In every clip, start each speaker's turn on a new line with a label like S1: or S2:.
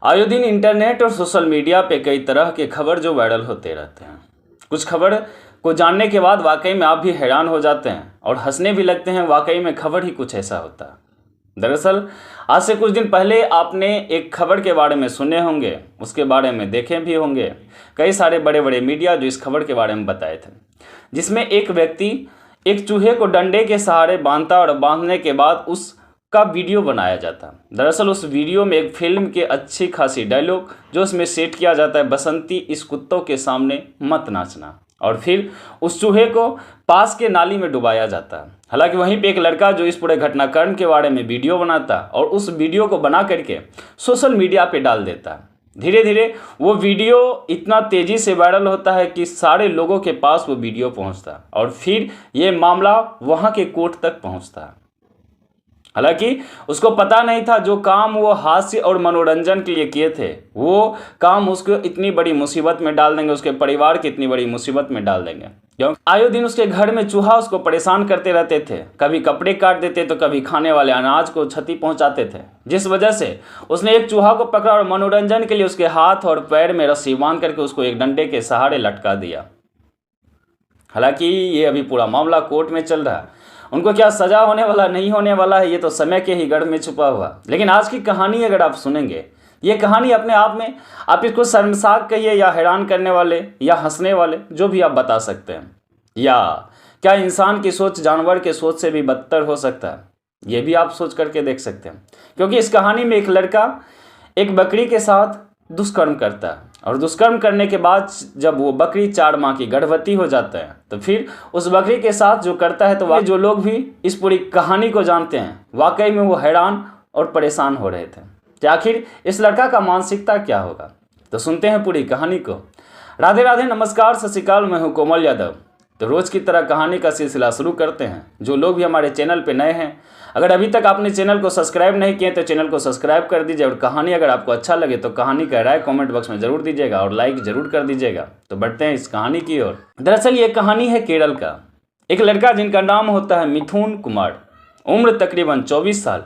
S1: आए दिन इंटरनेट और सोशल मीडिया पे कई तरह के खबर जो वायरल होते रहते हैं। कुछ खबर को जानने के बाद वाकई में आप भी हैरान हो जाते हैं और हंसने भी लगते हैं। वाकई में खबर ही कुछ ऐसा होता है। दरअसल आज से कुछ दिन पहले आपने एक खबर के बारे में सुने होंगे, उसके बारे में देखे भी होंगे। कई सारे बड़े बड़े मीडिया जो इस खबर के बारे में बताए थे, जिसमें एक व्यक्ति एक चूहे को डंडे के सहारे बांधता और बांधने के बाद उसका वीडियो बनाया जाता। दरअसल उस वीडियो में एक फिल्म के अच्छी खासी डायलॉग जो उसमें सेट किया जाता है, बसंती इस कुत्तों के सामने मत नाचना, और फिर उस चूहे को पास के नाली में डुबाया जाता है। हालांकि वहीं पे एक लड़का जो इस पूरे घटनाक्रम के बारे में वीडियो बनाता और उस वीडियो को बना करके सोशल मीडिया पे डाल देता है। धीरे धीरे वो वीडियो इतना तेज़ी से वायरल होता है कि सारे लोगों के पास वो वीडियो पहुंचता है और फिर ये मामला वहां के कोर्ट तक पहुंचता है। हालांकि उसको पता नहीं था जो काम वो हास्य और मनोरंजन के लिए किए थे, वो काम उसको इतनी बड़ी मुसीबत में डाल देंगे, उसके परिवार की इतनी बड़ी मुसीबत में डाल देंगे। क्योंकि आए दिन उसके घर में चूहा उसको परेशान करते रहते थे, कभी कपड़े काट देते तो कभी खाने वाले अनाज को क्षति पहुंचाते थे, जिस वजह से उसने एक चूहा को पकड़ा और मनोरंजन के लिए उसके हाथ और पैर में रस्सी बांध करके उसको एक डंडे के सहारे लटका दिया। हालांकि ये अभी पूरा मामला कोर्ट में चल रहा है। उनको क्या सजा होने वाला नहीं होने वाला है, ये तो समय के ही गढ़ में छुपा हुआ। लेकिन आज की कहानी अगर आप सुनेंगे, ये कहानी अपने आप में आप इसको शर्मसार कहिए या हैरान करने वाले या हंसने वाले, जो भी आप बता सकते हैं। या क्या इंसान की सोच जानवर के सोच से भी बदतर हो सकता है, ये भी आप सोच करके देख सकते हैं। क्योंकि इस कहानी में एक लड़का एक बकरी के साथ दुष्कर्म करता है और दुष्कर्म करने के बाद जब वो बकरी 4 माह की गर्भवती हो जाता है तो फिर उस बकरी के साथ जो करता है, तो जो लोग भी इस पूरी कहानी को जानते हैं वाकई में वो हैरान और परेशान हो रहे थे कि आखिर इस लड़का का मानसिकता क्या होगा। तो सुनते हैं पूरी कहानी को। राधे राधे, नमस्कार, सत श्री अकाल, मैं हूँ कोमल यादव। तो रोज़ की तरह कहानी का सिलसिला शुरू करते हैं। जो लोग भी हमारे चैनल पे नए हैं, अगर अभी तक आपने चैनल को सब्सक्राइब नहीं किए तो चैनल को सब्सक्राइब कर दीजिए, और कहानी अगर आपको अच्छा लगे तो कहानी का राय कमेंट बॉक्स में ज़रूर दीजिएगा और लाइक ज़रूर कर दीजिएगा। तो बढ़ते हैं इस कहानी की ओर। दरअसल ये कहानी है केरल का एक लड़का जिनका नाम होता है मिथुन कुमार, उम्र तकरीबन 24 साल।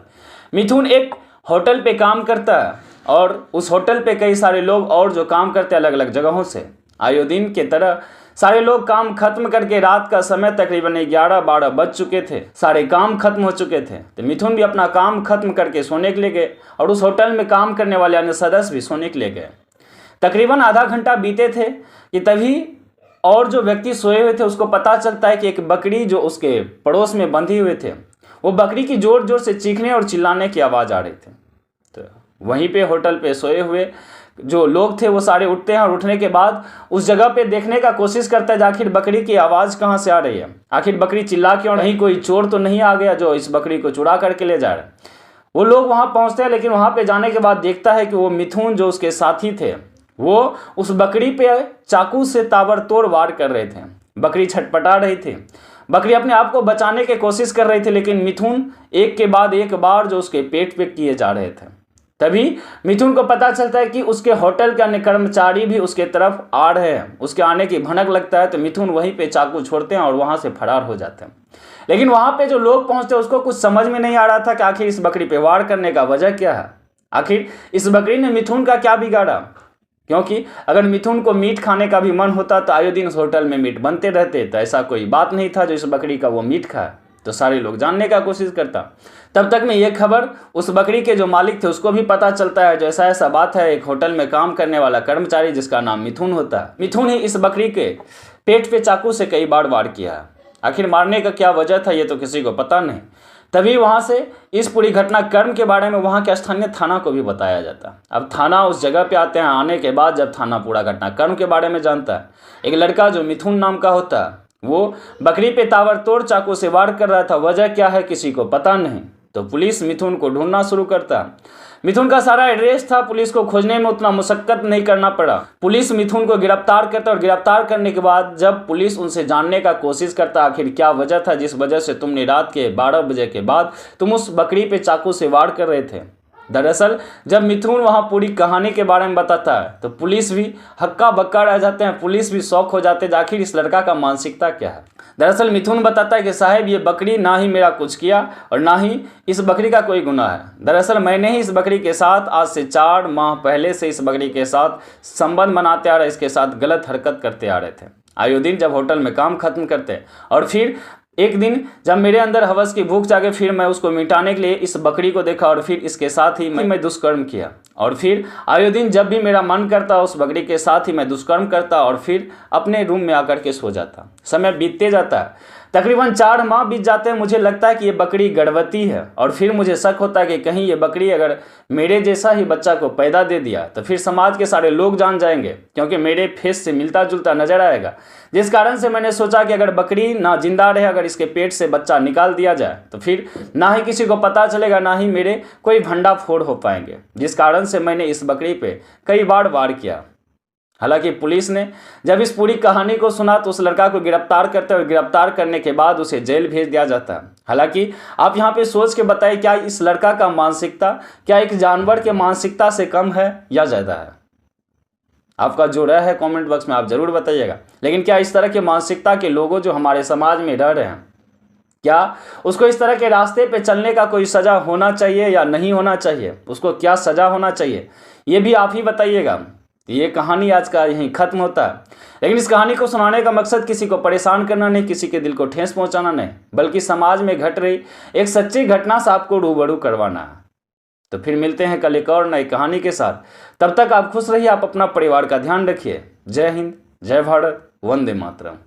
S1: मिथुन एक होटल पे काम करता है और उस होटल पे कई सारे लोग और जो काम करते हैं अलग अलग जगहों से। आए दिन के तरह सारे लोग काम खत्म करके रात का समय तकरीबन 11-12 बज चुके थे, सारे काम खत्म हो चुके थे। तो मिथुन भी अपना काम खत्म करके सोने के लिए गए और उस होटल में काम करने वाले अन्य सदस्य भी सोने के लिए गए। तकरीबन आधा घंटा बीते थे कि तभी और जो व्यक्ति सोए हुए थे उसको पता चलता है कि एक बकरी जो उसके पड़ोस में बंधी हुए थे, वो बकरी की जोर जोर से चीखने और चिल्लाने की आवाज़ आ रही थी। तो वहीं पे होटल पे सोए हुए जो लोग थे वो सारे उठते हैं और उठने के बाद उस जगह पे देखने का कोशिश करता है आखिर बकरी की आवाज़ कहाँ से आ रही है, आखिर बकरी चिल्ला क्यों नहीं, कोई चोर तो नहीं आ गया जो इस बकरी को चुरा करके ले जा रहा है। वो लोग वहाँ पहुँचते हैं, लेकिन वहाँ पे जाने के बाद देखता है कि वो मिथुन जो उसके साथी थे वो उस बकरी पे चाकू से ताबड़तोड़ वार कर रहे थे। बकरी छटपटा रही थी, बकरी अपने आप को बचाने की कोशिश कर रही थी, लेकिन मिथुन एक के बाद एक बार जो उसके पेट पे किए जा रहे थे। तभी मिथुन को पता चलता है कि उसके होटल के अन्य कर्मचारी भी उसके तरफ आ रहे हैं। उसके आने की भनक लगता है तो मिथुन वहीं पे चाकू छोड़ते हैं और वहां से फरार हो जाते हैं। लेकिन वहां पे जो लोग पहुंचते हैं उसको कुछ समझ में नहीं आ रहा था कि आखिर इस बकरी पे वार करने का वजह क्या है, आखिर इस बकरी ने मिथुन का क्या बिगाड़ा। क्योंकि अगर मिथुन को मीट खाने का भी मन होता तो आए दिन उस होटल में मीट बनते रहते, तो ऐसा कोई बात नहीं था जो इस बकरी का वो मीट खाए। तो सारे लोग जानने का कोशिश करता। तब तक में ये खबर उस बकरी के जो मालिक थे उसको भी पता चलता है, जो ऐसा ऐसा बात है, एक होटल में काम करने वाला कर्मचारी जिसका नाम मिथुन होता है, मिथुन ही इस बकरी के पेट पे चाकू से कई बार वार किया है। आखिर मारने का क्या वजह था ये तो किसी को पता नहीं। तभी वहाँ से इस पूरी घटनाक्रम के बारे में वहाँ के स्थानीय थाना को भी बताया जाता। अब थाना उस जगह पे आते हैं। आने के बाद जब थाना पूरा घटनाक्रम के बारे में जानता है, एक लड़का जो मिथुन नाम का होता है वो बकरी पे ताबड़तोड़ चाकू से वार कर रहा था, वजह क्या है किसी को पता नहीं। तो पुलिस मिथुन को ढूंढना शुरू करता। मिथुन का सारा एड्रेस था, पुलिस को खोजने में उतना मुशक्कत नहीं करना पड़ा। पुलिस मिथुन को गिरफ्तार करता और गिरफ्तार करने के बाद जब पुलिस उनसे जानने का कोशिश करता आखिर क्या वजह था जिस वजह से तुमने रात के 12 बजे के बाद तुम उस बकरी पे चाकू से वार कर रहे थे। दरअसल जब मिथुन वहाँ पूरी कहानी के बारे में बताता है तो पुलिस भी हक्का बक्का रह जाते हैं, पुलिस भी शौक हो जाते हैं आखिर इस लड़का का मानसिकता क्या है। दरअसल मिथुन बताता है कि साहब ये बकरी ना ही मेरा कुछ किया और ना ही इस बकरी का कोई गुनाह है। दरअसल मैंने ही इस बकरी के साथ आज से 4 माह पहले से इस बकरी के साथ संबंध बनाते आ रहे, इसके साथ गलत हरकत करते आ रहे थे। आयो दिन जब होटल में काम खत्म करते और फिर एक दिन जब मेरे अंदर हवस की भूख जागे, फिर मैं उसको मिटाने के लिए इस बकरी को देखा और फिर इसके साथ ही मैं दुष्कर्म किया। और फिर आयो दिन जब भी मेरा मन करता उस बकरी के साथ ही मैं दुष्कर्म करता और फिर अपने रूम में आकर के सो जाता। समय बीतते जाता है, तकरीबन 4 माह बीत जाते हैं। मुझे लगता है कि ये बकरी गर्भवती है और फिर मुझे शक होता है कि कहीं ये बकरी अगर मेरे जैसा ही बच्चा को पैदा दे दिया तो फिर समाज के सारे लोग जान जाएंगे, क्योंकि मेरे फेस से मिलता जुलता नजर आएगा। जिस कारण से मैंने सोचा कि अगर बकरी ना जिंदा रहे, अगर इसके पेट से बच्चा निकाल दिया जाए तो फिर ना ही किसी को पता चलेगा, ना ही मेरे कोई भंडाफोड़ हो पाएंगे। जिस कारण से मैंने इस बकरी पे कई बार वार किया। हालांकि पुलिस ने जब इस पूरी कहानी को सुना तो उस लड़का को गिरफ्तार करते और गिरफ्तार करने के बाद उसे जेल भेज दिया जाता है। हालांकि आप यहाँ पे सोच के बताइए, क्या इस लड़का का मानसिकता क्या एक जानवर के मानसिकता से कम है या ज़्यादा है? आपका जो राय है कमेंट बॉक्स में आप ज़रूर बताइएगा। लेकिन क्या इस तरह के मानसिकता के लोगों जो हमारे समाज में रह रहे हैं, क्या उसको इस तरह के रास्ते पे चलने का कोई सज़ा होना चाहिए या नहीं होना चाहिए? उसको क्या सज़ा होना चाहिए ये भी आप ही बताइएगा। ये कहानी आज का यहीं खत्म होता है। लेकिन इस कहानी को सुनाने का मकसद किसी को परेशान करना नहीं, किसी के दिल को ठेस पहुंचाना नहीं, बल्कि समाज में घट रही एक सच्ची घटना से आपको रूबरू करवाना है। तो फिर मिलते हैं कल एक और नई कहानी के साथ। तब तक आप खुश रहिए, आप अपना परिवार का ध्यान रखिए। जय हिंद, जय भारत, वंदे मातरम।